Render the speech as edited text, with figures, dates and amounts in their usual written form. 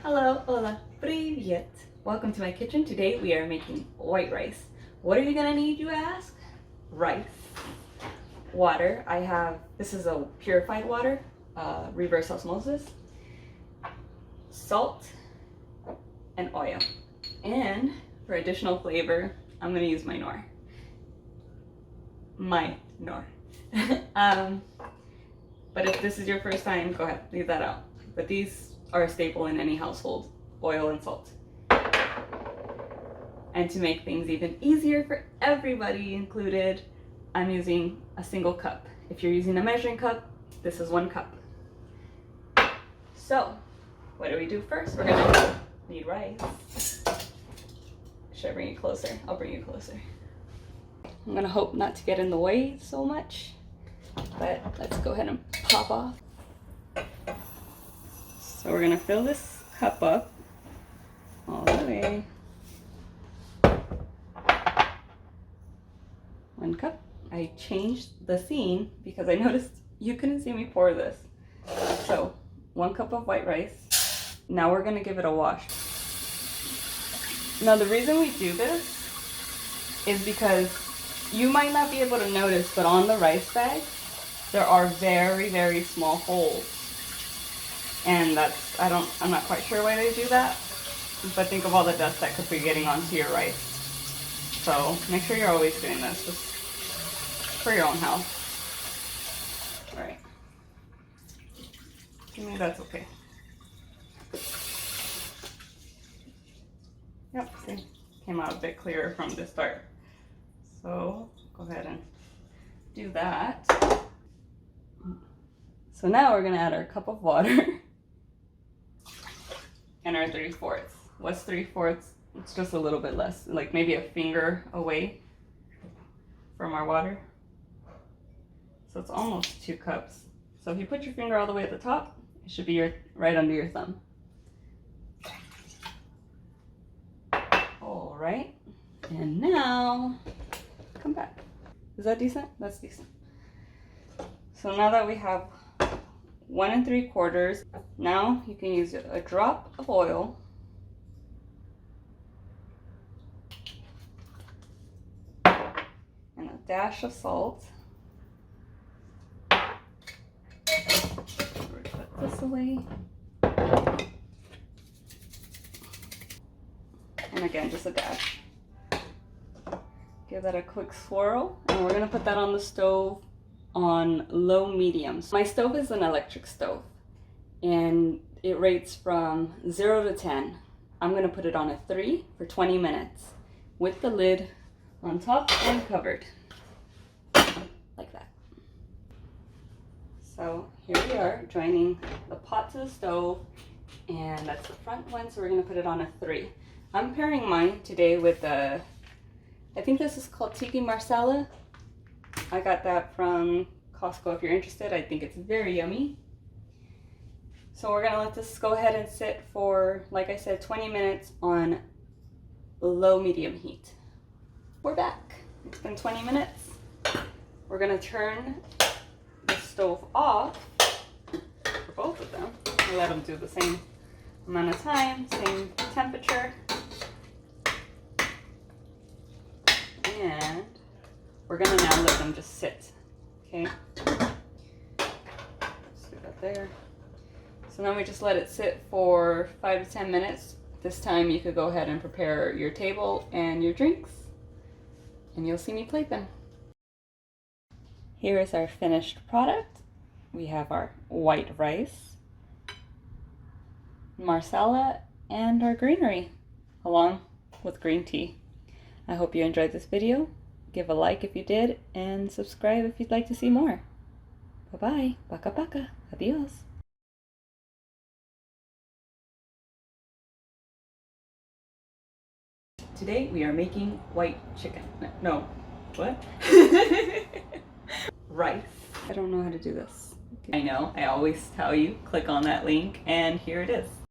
Hello, hola, привет. Welcome to my kitchen. Today we are making white rice. What are you gonna need, you ask? Rice, water. This is a purified water, reverse osmosis, salt, and oil. And for additional flavor, I'm gonna use my Knorr. My Knorr. But if this is your first time, go ahead, leave that out. But these are a staple in any household, oil and salt. And to make things even easier for everybody included, I'm using a single cup. If you're using a measuring cup, this is 1 cup. So, what do we do first? We're gonna need rice. Should I bring you closer? I'll bring you closer. I'm gonna hope not to get in the way so much, but let's go ahead and pop off. So we're gonna fill this cup up all the way. 1 cup. I changed the scene because I noticed you couldn't see me pour this. So 1 cup of white rice. Now we're gonna give it a wash. Now the reason we do this is because you might not be able to notice, but on the rice bag, there are very, very small holes. And I'm not quite sure why they do that, but think of all the dust that could be getting onto your rice. So make sure you're always doing this, just for your own health. All right. I think that's okay. Yep, see, came out a bit clearer from the start. So go ahead and do that. So now we're gonna add our cup of water and our 3/4. What's 3/4? It's just a little bit less, like maybe a finger away from our water. So it's almost 2 cups. So if you put your finger all the way at the top, it should be right under your thumb. All right, and now come back. Is that decent? That's decent. So now that we have 1 3/4, now you can use a drop of oil and a dash of salt. Put this away. And again, just a dash. Give that a quick swirl, and we're gonna put that on the stove on low medium. My stove is an electric stove, and it rates from 0 to 10. I'm gonna put it on a 3 for 20 minutes with the lid on top and covered, like that. So here we are, joining the pot to the stove, and that's the front one, so we're gonna put it on a 3. I'm pairing mine today with I think this is called tikka masala. I got that from Costco if you're interested. I think it's very yummy. So we're gonna let this go ahead and sit for, like I said, 20 minutes on low medium heat. We're back. It's been 20 minutes. We're gonna turn the stove off for both of them and let them do the same amount of time, same temperature. And we're gonna now let them just sit, okay? Let's do that there. So now we just let it sit for 5 to 10 minutes. This time you could go ahead and prepare your table and your drinks, and you'll see me plate them. Here is our finished product. We have our white rice, masala, and our greenery, along with green tea. I hope you enjoyed this video. Give a like if you did, and subscribe if you'd like to see more. Bye-bye. Baka baka. Adios. Today we are making white chicken. No. What? Rice. I don't know how to do this. I know. I always tell you, click on that link, and here it is.